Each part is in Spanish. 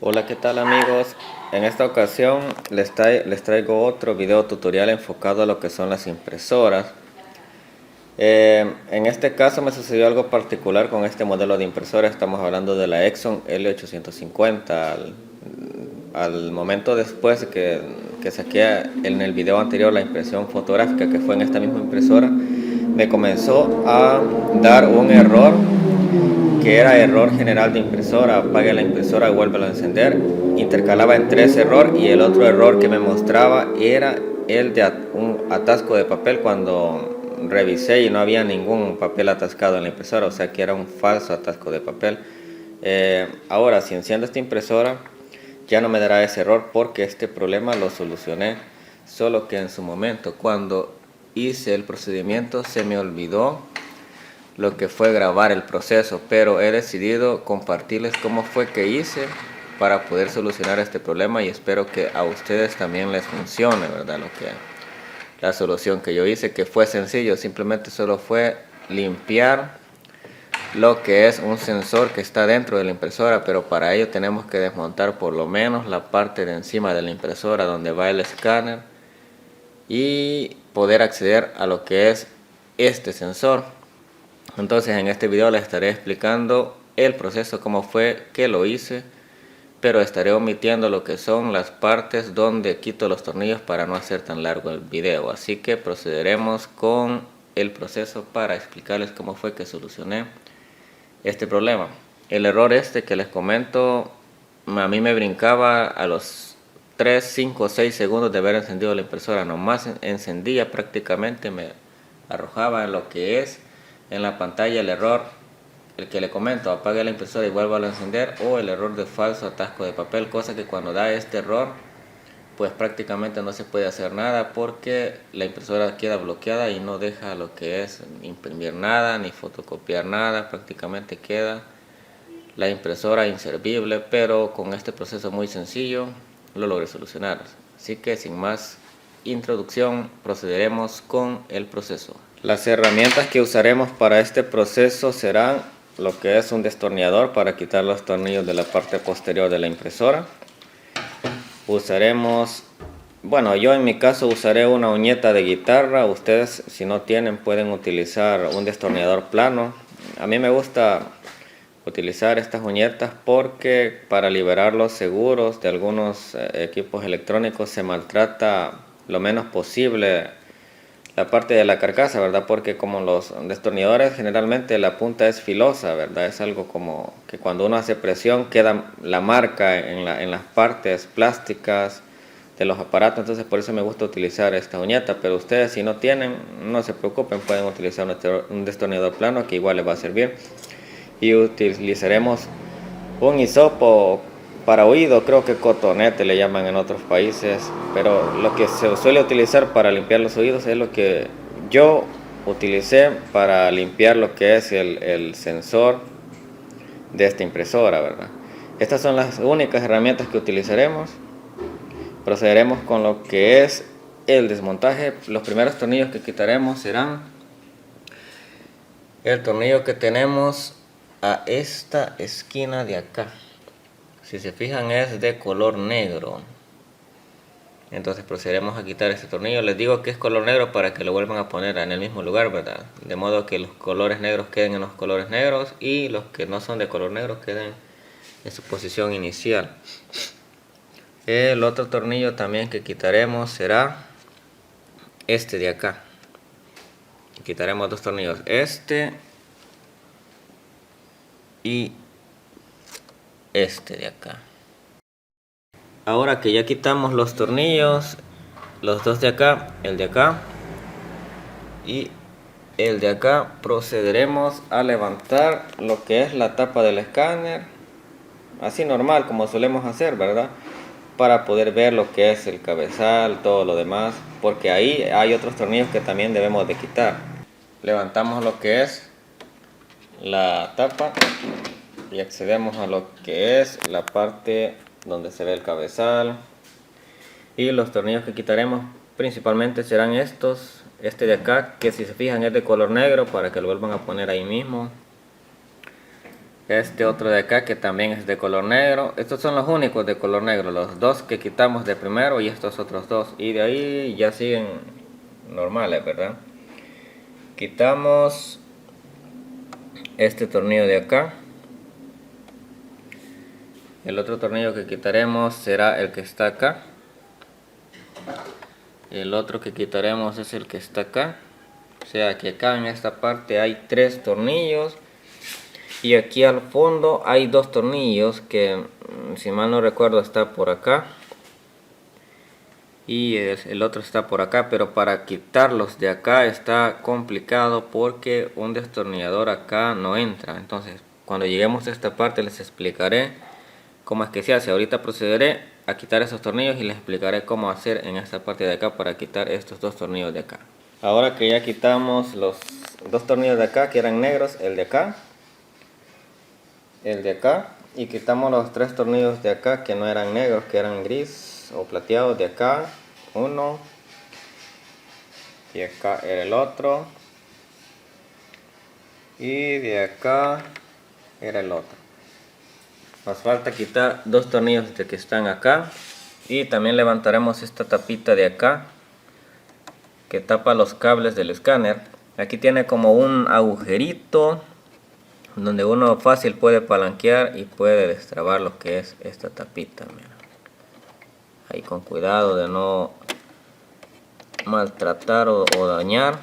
Hola, ¿qué tal amigos? En esta ocasión les traigo otro video tutorial enfocado a lo que son las impresoras. En este caso me sucedió algo particular con este modelo de impresora. Estamos hablando de la Epson L850. Al momento después que saqué en el video anterior la impresión fotográfica, que fue en esta misma impresora, me comenzó a dar un error que era error general de impresora. Apague la impresora y vuélvelo a encender. Intercalaba entre ese error y el otro error que me mostraba era el de un atasco de papel cuando revisé y no había ningún papel atascado en la impresora, o sea que era un falso atasco de papel. Ahora, si enciendo esta impresora, ya no me dará ese error porque este problema lo solucioné, solo que en su momento cuando hice el procedimiento se me olvidó lo que fue grabar el proceso, pero he decidido compartirles cómo fue que hice para poder solucionar este problema y espero que a ustedes también les funcione, ¿verdad? La solución que yo hice, que fue sencillo, simplemente solo fue limpiar lo que es un sensor que está dentro de la impresora, pero para ello tenemos que desmontar por lo menos la parte de encima de la impresora donde va el escáner y poder acceder a lo que es este sensor. Entonces en este video les estaré explicando el proceso, cómo fue que lo hice, pero estaré omitiendo lo que son las partes donde quito los tornillos para no hacer tan largo el video. Así que procederemos con el proceso para explicarles cómo fue que solucioné este problema. El error que les comento, a mí me brincaba a los 3, 5, 6 segundos de haber encendido la impresora. Nomás encendía, prácticamente me arrojaba en lo que es en la pantalla el error, el que le comento, apague la impresora y vuelva a encender, o el error de falso atasco de papel, cosa que cuando da este error pues prácticamente no se puede hacer nada porque la impresora queda bloqueada y no deja lo que es imprimir nada ni fotocopiar nada, prácticamente queda la impresora inservible, pero con este proceso muy sencillo lo logré solucionar. Así que sin más introducción procederemos con el proceso. Las herramientas que usaremos para este proceso serán lo que es un destornillador para quitar los tornillos de la parte posterior de la impresora. Usaremos, bueno, yo en mi caso usaré una uñeta de guitarra. Ustedes, si no tienen, pueden utilizar un destornillador plano. A mí me gusta utilizar estas uñetas porque para liberar los seguros de algunos equipos electrónicos se maltrata lo menos posible la parte de la carcasa, ¿verdad? Porque como los destornilladores generalmente la punta es filosa, ¿verdad? Es algo como que cuando uno hace presión queda la marca en las partes plásticas de los aparatos. Entonces por eso me gusta utilizar esta uñeta, pero ustedes si no tienen, no se preocupen, pueden utilizar un destornillador plano que igual les va a servir. Y utilizaremos un hisopo para oído, creo que cotonete le llaman en otros países, pero lo que se suele utilizar para limpiar los oídos es lo que yo utilicé para limpiar lo que es el sensor de esta impresora, ¿verdad? Estas son las únicas herramientas que utilizaremos. Procederemos con lo que es el desmontaje. Los primeros tornillos que quitaremos serán el tornillo que tenemos a esta esquina de acá. Si se fijan es de color negro. Entonces procederemos a quitar este tornillo. Les digo que es color negro para que lo vuelvan a poner en el mismo lugar, ¿verdad? De modo que los colores negros queden en los colores negros y los que no son de color negro queden en su posición inicial. El otro tornillo también que quitaremos será este de acá. Quitaremos dos tornillos, este y este de acá. Ahora que ya quitamos los tornillos, los dos de acá, el de acá y el de acá, procederemos a levantar lo que es la tapa del escáner, así normal como solemos hacer, ¿verdad? Para poder ver lo que es el cabezal, todo lo demás, porque ahí hay otros tornillos que también debemos de quitar. Levantamos lo que es la tapa y accedemos a lo que es la parte donde se ve el cabezal, y los tornillos que quitaremos principalmente serán estos, este de acá, que si se fijan es de color negro para que lo vuelvan a poner ahí mismo, este otro de acá que también es de color negro. Estos son los únicos de color negro, los dos que quitamos de primero y estos otros dos, y de ahí ya siguen normales, ¿verdad? Quitamos este tornillo de acá. El otro tornillo que quitaremos será el que está acá. El otro que quitaremos es el que está acá. O sea que acá en esta parte hay 3 tornillos. Y aquí al fondo hay 2 tornillos que, si mal no recuerdo, está por acá. Y el otro está por acá, pero para quitarlos de acá está complicado porque un destornillador acá no entra. Entonces, cuando lleguemos a esta parte les explicaré cómo es que se hace. Ahorita procederé a quitar esos tornillos y les explicaré cómo hacer en esta parte de acá para quitar estos 2 tornillos de acá. Ahora que ya quitamos los 2 tornillos de acá que eran negros, el de acá, el de acá, y quitamos los 3 tornillos de acá que no eran negros, que eran gris o plateados. De acá uno, y acá era el otro, y de acá era el otro. Nos falta quitar 2 tornillos de que están acá, y también levantaremos esta tapita de acá que tapa los cables del escáner. Aquí tiene como un agujerito donde uno fácil puede palanquear y puede destrabar lo que es esta tapita. Mira. Ahí con cuidado de no maltratar o dañar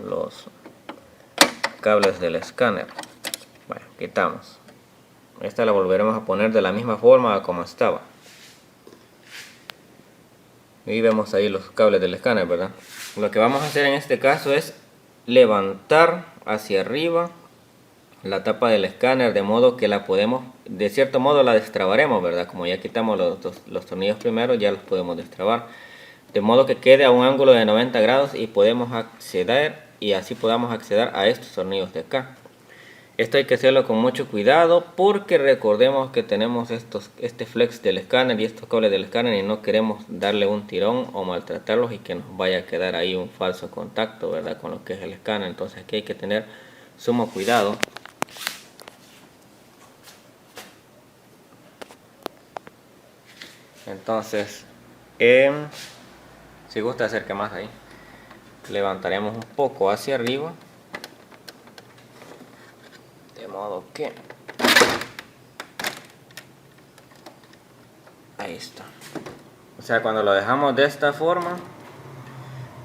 los cables del escáner. Bueno, quitamos. Esta la volveremos a poner de la misma forma como estaba. Y vemos ahí los cables del escáner, ¿verdad? Lo que vamos a hacer en este caso es levantar hacia arriba la tapa del escáner, de modo que la podemos, de cierto modo la destrabaremos, ¿verdad? Como ya quitamos los tornillos primero, ya los podemos destrabar. De modo que quede a un ángulo de 90 grados y podemos acceder, y así podamos acceder a estos tornillos de acá. Esto hay que hacerlo con mucho cuidado porque recordemos que tenemos este flex del escáner y estos cables del escáner y no queremos darle un tirón o maltratarlos y que nos vaya a quedar ahí un falso contacto, ¿verdad? Con lo que es el escáner. Entonces aquí hay que tener sumo cuidado. Entonces, si gusta acerque más ahí, levantaremos un poco hacia arriba. De modo que ahí está. O sea, cuando lo dejamos de esta forma,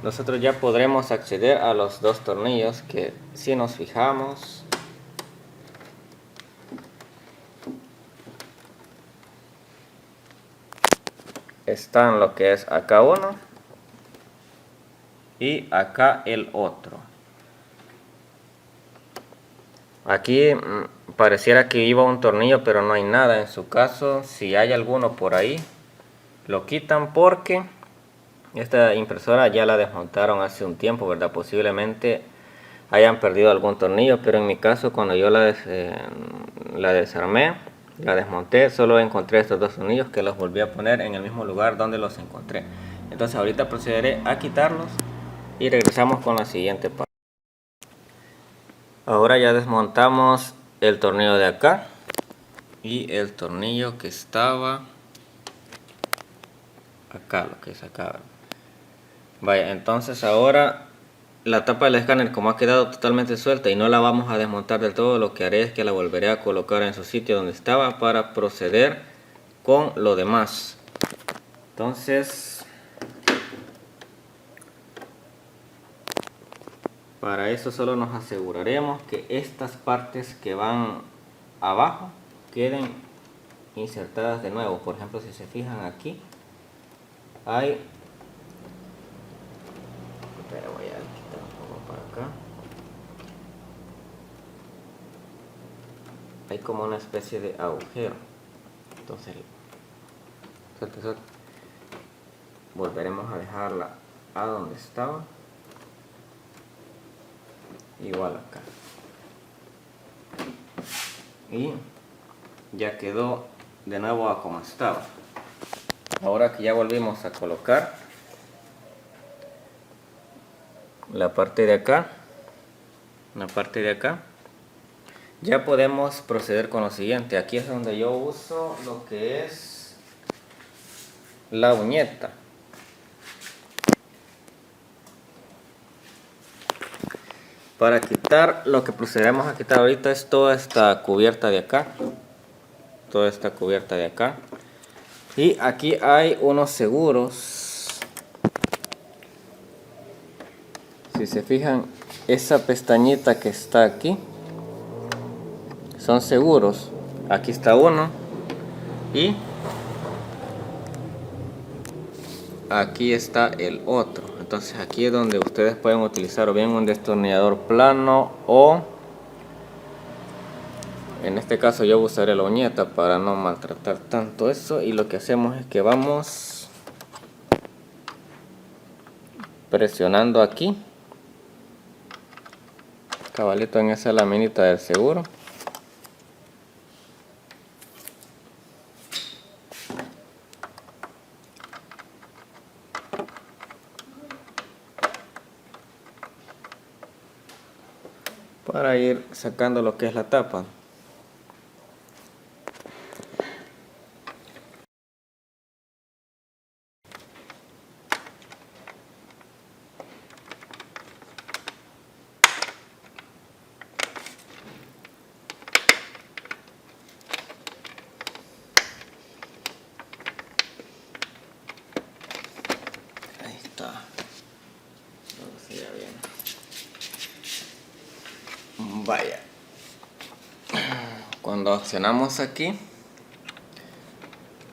nosotros ya podremos acceder a los 2 tornillos que, si nos fijamos, están lo que es acá uno y acá el otro. Aquí pareciera que iba un tornillo, pero no hay nada. En su caso, si hay alguno por ahí, lo quitan porque esta impresora ya la desmontaron hace un tiempo, ¿verdad? Posiblemente hayan perdido algún tornillo, pero en mi caso, cuando yo la desarmé, la desmonté, solo encontré estos 2 tornillos que los volví a poner en el mismo lugar donde los encontré. Entonces ahorita procederé a quitarlos y regresamos con la siguiente parte. Ahora ya desmontamos el tornillo de acá y el tornillo que estaba acá, lo que es acá. Vaya, entonces ahora la tapa del escáner, como ha quedado totalmente suelta y no la vamos a desmontar del todo, lo que haré es que la volveré a colocar en su sitio donde estaba para proceder con lo demás. Entonces, para eso solo nos aseguraremos que estas partes que van abajo queden insertadas de nuevo. Por ejemplo, si se fijan aquí, hay... Pero voy a quitar un poco para acá. Hay como una especie de agujero. Entonces, volveremos a dejarla a donde estaba. Igual acá. Y ya quedó de nuevo a como estaba. Ahora que ya volvimos a colocar la parte de acá, Ya podemos proceder con lo siguiente. Aquí es donde yo uso lo que es la uñeta. Para quitar, lo que procederemos a quitar ahorita es toda esta cubierta de acá. Toda esta cubierta de acá. Y aquí hay unos seguros. Si se fijan, esa pestañita que está aquí son seguros. Aquí está uno y aquí está el otro. Entonces aquí es donde ustedes pueden utilizar o bien un destornillador plano, o en este caso yo usaré la uñeta para no maltratar tanto eso. Y lo que hacemos es que vamos presionando aquí cabalito en esa laminita del seguro. Para ir sacando lo que es la tapa. Ahí está. Todo se ve bien. Vaya. Cuando accionamos aquí,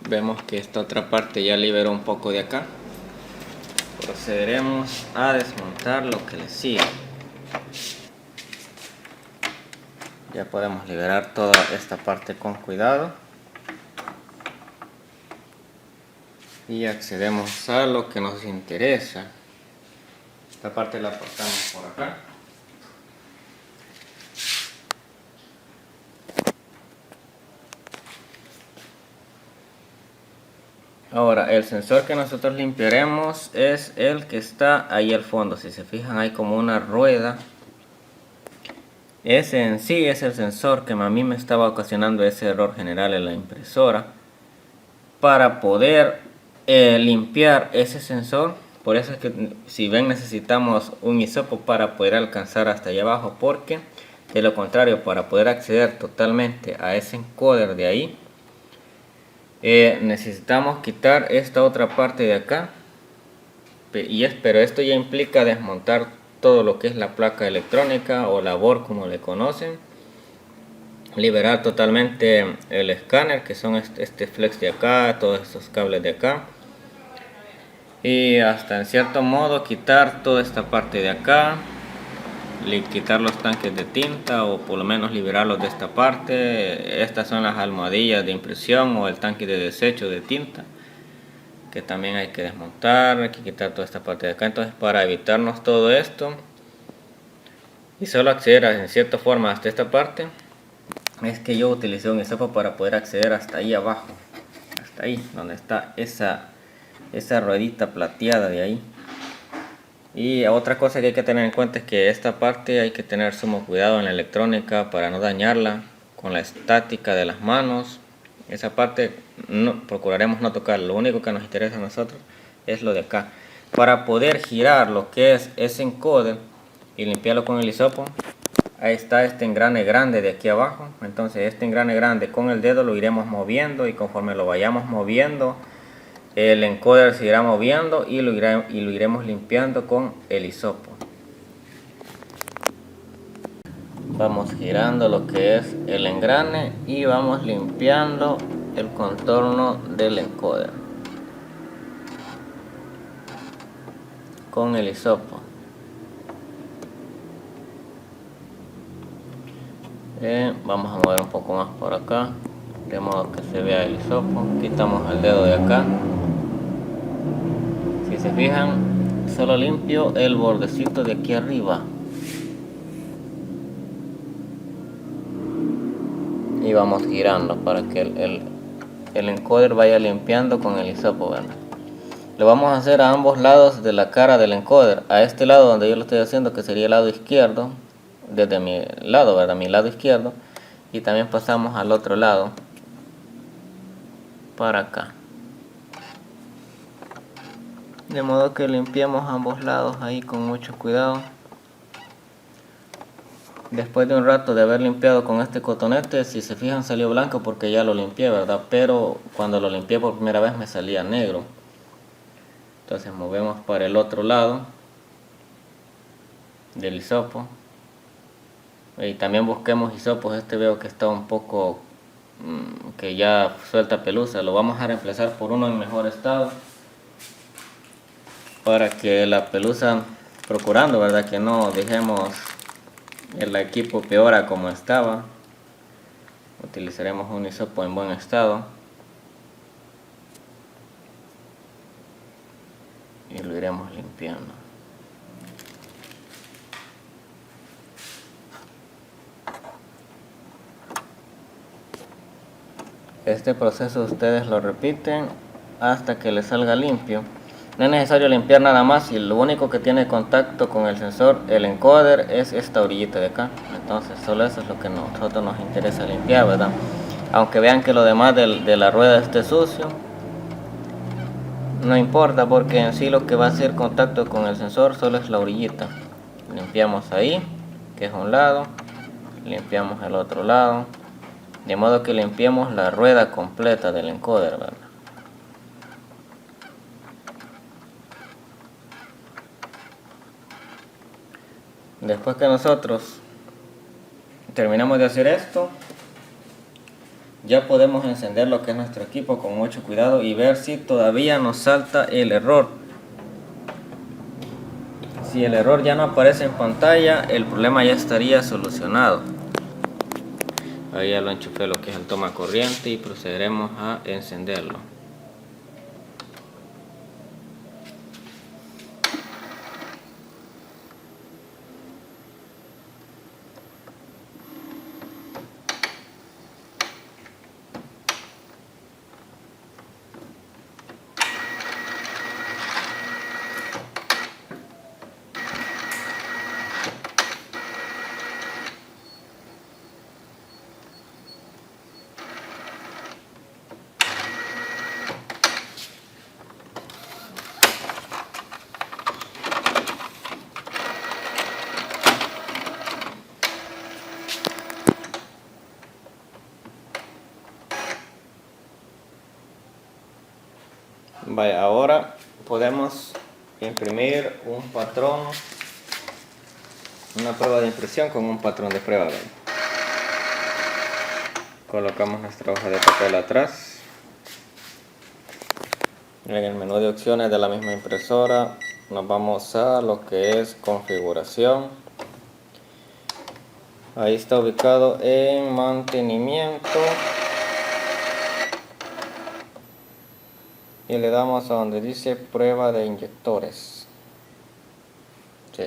vemos que esta otra parte ya liberó un poco de acá. Procederemos a desmontar lo que le sigue. Ya podemos liberar toda esta parte con cuidado. Y accedemos a lo que nos interesa. Esta parte la cortamos por acá. Ahora, el sensor que nosotros limpiaremos es el que está ahí al fondo. Si se fijan, hay como una rueda. Ese en sí es el sensor que a mí me estaba ocasionando ese error general en la impresora. Para poder limpiar ese sensor, por eso es que si ven necesitamos un hisopo para poder alcanzar hasta allá abajo, porque de lo contrario, para poder acceder totalmente a ese encoder de ahí, necesitamos quitar esta otra parte de acá. Pero esto ya implica desmontar todo lo que es la placa electrónica o la board como le conocen, liberar totalmente el escáner, que son este flex de acá, todos estos cables de acá, y hasta en cierto modo quitar toda esta parte de acá, quitar los tanques de tinta, o por lo menos liberarlos de esta parte. Estas son las almohadillas de impresión o el tanque de desecho de tinta, que también hay que desmontar. Hay que quitar toda esta parte de acá. Entonces, para evitarnos todo esto y solo acceder en cierta forma hasta esta parte, es que yo utilicé un hisopo para poder acceder hasta ahí abajo, hasta ahí donde está esa ruedita plateada de ahí. Y otra cosa que hay que tener en cuenta es que esta parte hay que tener sumo cuidado en la electrónica para no dañarla con la estática de las manos. Esa parte procuraremos no tocar. Lo único que nos interesa a nosotros es lo de acá. Para poder girar lo que es ese encoder y limpiarlo con el hisopo, ahí está este engrane grande de aquí abajo. Entonces este engrane grande con el dedo lo iremos moviendo, y conforme lo vayamos moviendo, el encoder se irá moviendo y lo iremos limpiando con el hisopo. Vamos girando lo que es el engrane y vamos limpiando el contorno del encoder con el hisopo. Vamos a mover un poco más por acá, de modo que se vea el hisopo. Quitamos el dedo de acá. Si se fijan, solo limpio el bordecito de aquí arriba. Y vamos girando para que el encoder vaya limpiando con el hisopo, ¿verdad? Lo vamos a hacer a ambos lados de la cara del encoder. A este lado donde yo lo estoy haciendo, que sería el lado izquierdo, desde mi lado, ¿verdad? Mi lado izquierdo. y también pasamos al otro lado para acá, de modo que limpiamos ambos lados ahí con mucho cuidado. Después de un rato de haber limpiado con este cotonete, si se fijan salió blanco porque ya lo limpié, ¿verdad? Pero cuando lo limpié por primera vez me salía negro. Entonces movemos para el otro lado del hisopo. Y también busquemos hisopos. Este veo que está un poco que ya suelta pelusa. Lo vamos a reemplazar por uno en mejor estado, para que la pelusa, procurando, ¿verdad?, que no dejemos el equipo peor a como estaba, utilizaremos un hisopo en buen estado y lo iremos limpiando. Este proceso ustedes lo repiten hasta que les salga limpio. No es necesario limpiar nada más, y lo único que tiene contacto con el sensor, el encoder, es esta orillita de acá. Entonces solo eso es lo que a nosotros nos interesa limpiar, ¿verdad? Aunque vean que lo demás de la rueda esté sucio, no importa, porque en sí lo que va a hacer contacto con el sensor solo es la orillita. Limpiamos ahí, que es un lado, limpiamos el otro lado, de modo que limpiemos la rueda completa del encoder, ¿verdad? Después que nosotros terminamos de hacer esto, ya podemos encender lo que es nuestro equipo con mucho cuidado y ver si todavía nos salta el error. Si el error ya no aparece en pantalla, el problema ya estaría solucionado. Ahí ya lo enchufé lo que es el toma corriente y procederemos a encenderlo. Vaya, ahora podemos imprimir un patrón, una prueba de impresión con un patrón de prueba. ¿Ven? Colocamos nuestra hoja de papel atrás. En el menú de opciones de la misma impresora nos vamos a lo que es configuración. Ahí está ubicado en mantenimiento. Y le damos a donde dice prueba de inyectores. Sí,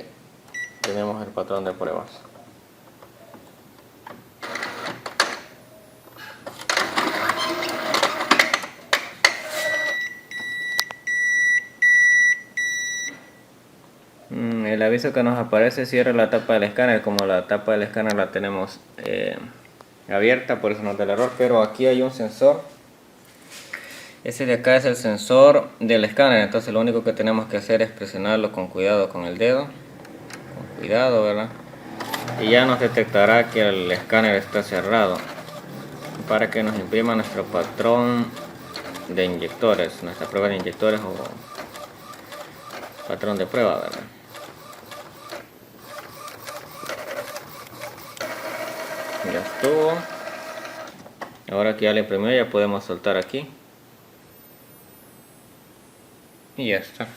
tenemos el patrón de pruebas. El aviso que nos aparece: cierra la tapa del escáner. Como la tapa del escáner la tenemos abierta, por eso nos da el error. Pero aquí hay un sensor. Ese de acá es el sensor del escáner, entonces lo único que tenemos que hacer es presionarlo con cuidado con el dedo, con cuidado, ¿verdad? Y ya nos detectará que el escáner está cerrado, para que nos imprima nuestro patrón de inyectores, nuestra prueba de inyectores o patrón de prueba, ¿verdad? Ya estuvo. Ahora que ya le imprimió, ya podemos soltar aquí. Y ya está.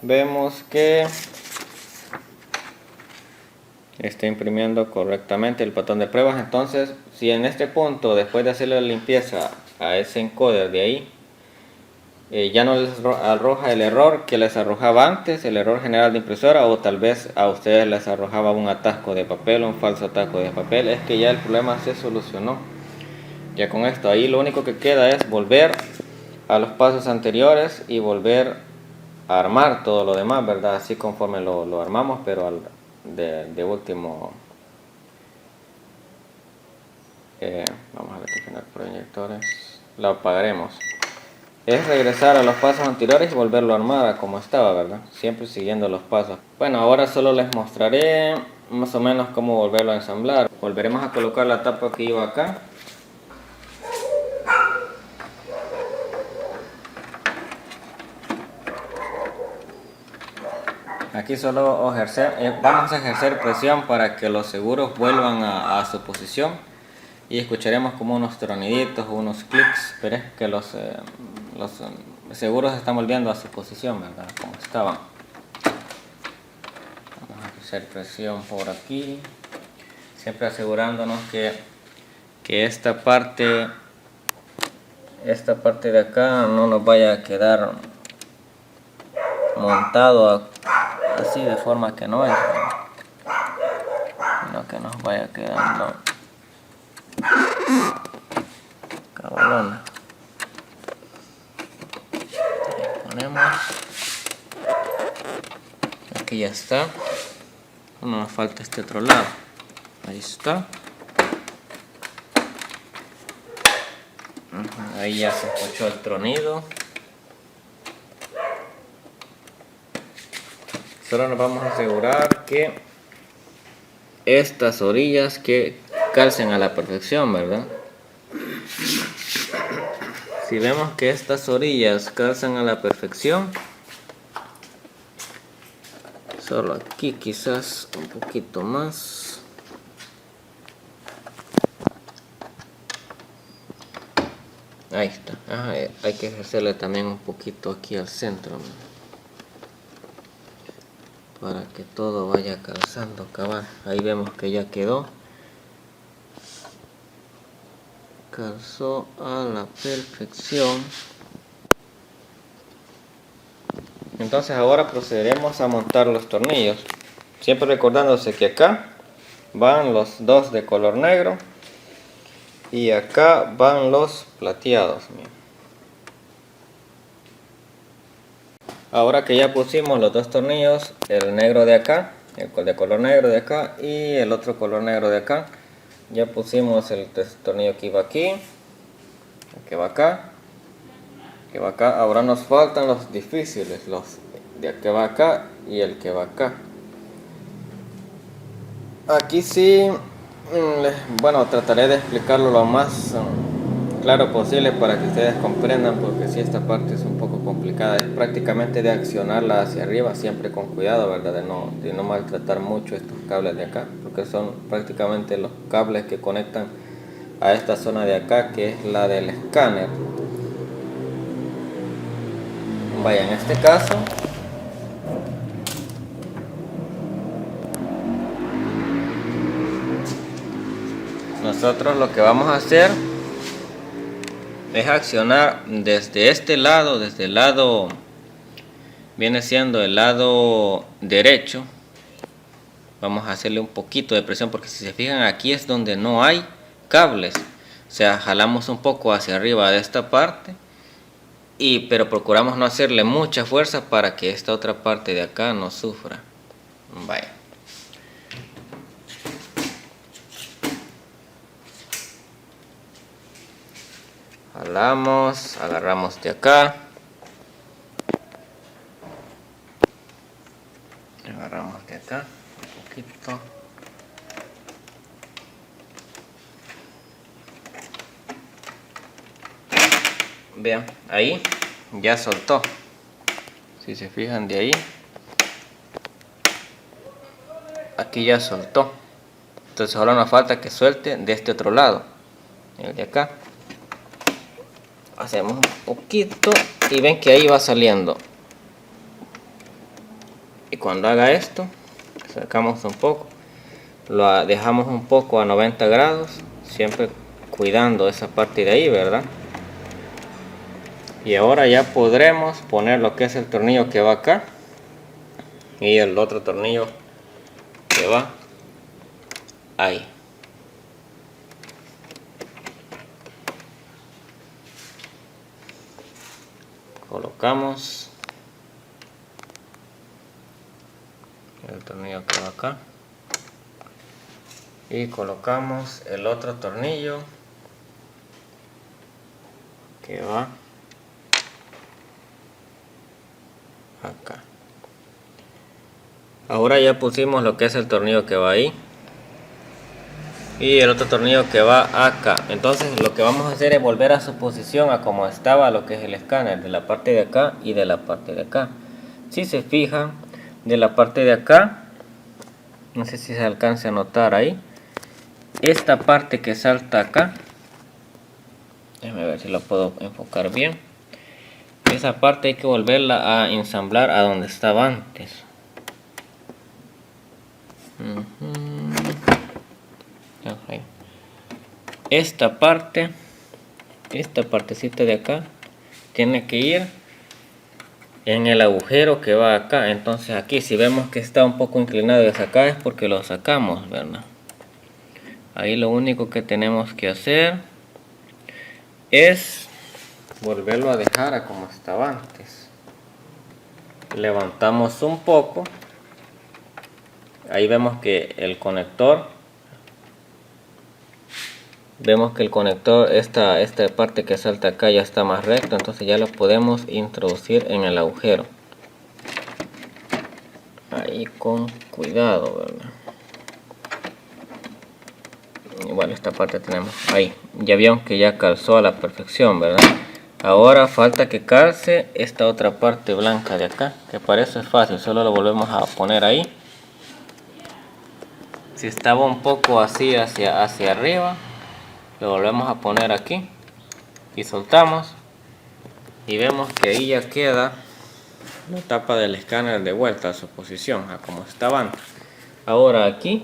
Vemos que está imprimiendo correctamente el patrón de pruebas. Entonces, si en este punto, después de hacerle la limpieza a ese encoder de ahí, ya no les arroja el error que les arrojaba antes, el error general de impresora, o tal vez a ustedes les arrojaba un atasco de papel, un falso atasco de papel, es que ya el problema se solucionó. Ya con esto, ahí lo único que queda es volver a los pasos anteriores y volver a armar todo lo demás, ¿verdad? Así conforme lo armamos, pero de último Vamos a rectificar proyectores, lo apagaremos. Es regresar a los pasos anteriores y volverlo a armar a como estaba, ¿verdad? Siempre siguiendo los pasos. Bueno, ahora solo les mostraré más o menos cómo volverlo a ensamblar. Volveremos a colocar la tapa que iba acá. Aquí solo vamos a ejercer presión para que los seguros vuelvan a su posición. Y escucharemos como unos troniditos o unos clics, pero es que los seguros están volviendo a su posición, ¿verdad? Como estaban. Vamos a hacer presión por aquí, siempre asegurándonos que esta parte de acá no nos vaya a quedar montado así de forma que no es, sino que nos vaya quedando cabalona. Ponemos, aquí ya está, no nos falta este otro lado, ahí está, ahí ya se escuchó el tronido. Solo nos vamos a asegurar que estas orillas que calcen a la perfección, ¿verdad? Si vemos que estas orillas calzan a la perfección, solo aquí quizás un poquito más. Ahí está. Hay que ejercerle también un poquito aquí al centro, para que todo vaya calzando cabal. Ahí vemos que ya quedó. Calzó a la perfección. Entonces ahora procederemos a montar los tornillos, siempre recordándose que acá van los dos de color negro y acá van los plateados. Ahora que ya pusimos los dos tornillos, el negro de acá, el de color negro de acá y el otro color negro de acá, ya pusimos el tornillo que iba aquí, el que va acá, que va acá. Ahora nos faltan los difíciles, los de que va acá y el que va acá. Aquí sí, bueno, trataré de explicarlo lo más claro posible para que ustedes comprendan, porque si esta parte es un poco complicada. Es prácticamente de accionarla hacia arriba, siempre con cuidado, ¿verdad? De no maltratar mucho estos cables de acá, porque son prácticamente los cables que conectan a esta zona de acá, que es la del escáner. Vaya, en este caso nosotros lo que vamos a hacer es accionar desde este lado, desde el lado, viene siendo el lado derecho. Vamos a hacerle un poquito de presión, porque si se fijan aquí es donde no hay cables. O sea, jalamos un poco hacia arriba de esta parte, pero procuramos no hacerle mucha fuerza para que esta otra parte de acá no sufra. Vaya. Jalamos, agarramos de acá, agarramos de acá un poquito, vean, ahí ya soltó. Si se fijan de ahí, aquí ya soltó. Entonces ahora nos falta que suelte de este otro lado, el de acá. Hacemos un poquito y ven que ahí va saliendo. Y cuando haga esto, sacamos un poco, lo dejamos un poco a 90 grados, siempre cuidando esa parte de ahí, ¿verdad? Y ahora ya podremos poner lo que es el tornillo que va acá y el otro tornillo que va ahí. Colocamos el tornillo que va acá. y colocamos el otro tornillo que va acá. Ahora ya pusimos lo que es el tornillo que va ahí y el otro tornillo que va acá. Entonces lo que vamos a hacer es volver a su posición, a como estaba lo que es el escáner, de la parte de acá y de la parte de acá. Si se fijan, de la parte de acá, no sé si se alcanza a notar ahí, esta parte que salta acá, déjame ver si lo puedo enfocar bien. Esa parte hay que volverla a ensamblar a donde estaba antes. Okay. Esta partecita de acá tiene que ir en el agujero que va acá. Entonces aquí si vemos que está un poco inclinado hacia acá es porque lo sacamos, ¿verdad? Ahí lo único que tenemos que hacer es volverlo a dejar a como estaba antes. Levantamos un poco. Ahí vemos que el conector, esta parte que salta acá ya está más recto, entonces ya lo podemos introducir en el agujero. Ahí con cuidado, ¿verdad? Igual esta parte tenemos ahí. Ya vieron que ya calzó a la perfección, ¿verdad? Ahora falta que calce esta otra parte blanca de acá, que para eso es fácil, solo lo volvemos a poner ahí. Si estaba un poco así hacia arriba, lo volvemos a poner aquí y soltamos y vemos que ahí ya queda la tapa del escáner de vuelta a su posición, a como estaba antes. Ahora aquí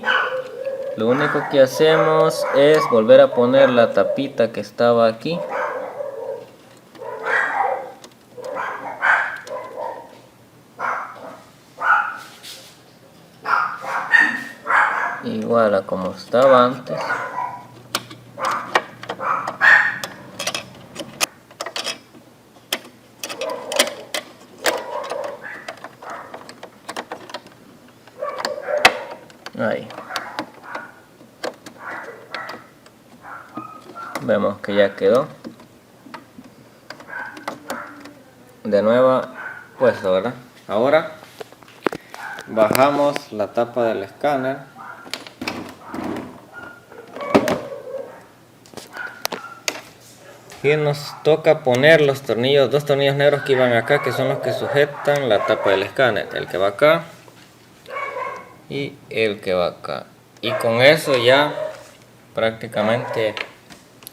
lo único que hacemos es volver a poner la tapita que estaba aquí. Igual a como estaba antes. Ahí. Vemos que ya quedó. De nuevo puesto, ¿verdad? Ahora bajamos la tapa del escáner. Y nos toca poner los tornillos, dos tornillos negros que iban acá, que son los que sujetan la tapa del escáner. El que va acá y el que va acá. Y con eso ya prácticamente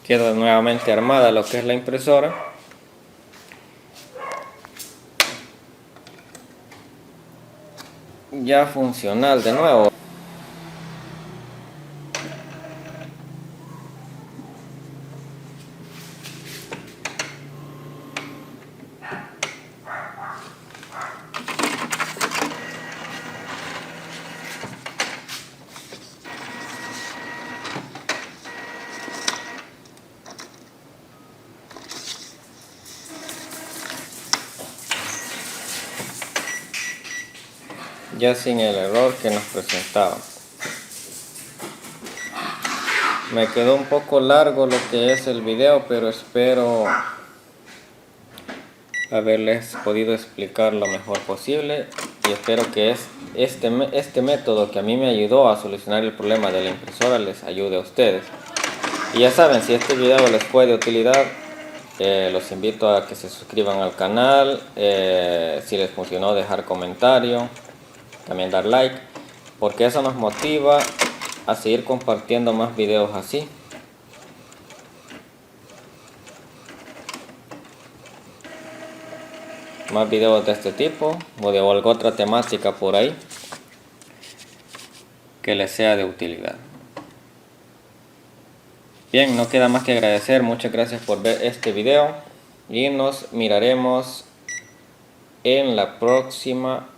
queda nuevamente armada lo que es la impresora. Ya funcional de nuevo. Ya sin el error que nos presentaba. Me quedó un poco largo lo que es el video, pero espero haberles podido explicar lo mejor posible y espero que este método que a mí me ayudó a solucionar el problema de la impresora les ayude a ustedes. Y ya saben, si este video les fue de utilidad, los invito a que se suscriban al canal, si les funcionó dejar comentario, también dar like, porque eso nos motiva a seguir compartiendo más videos así. Más videos de este tipo o de alguna otra temática por ahí que les sea de utilidad. Bien, no queda más que agradecer, muchas gracias por ver este video y nos miraremos en la próxima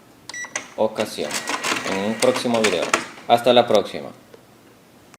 ocasión, en un próximo video. Hasta la próxima.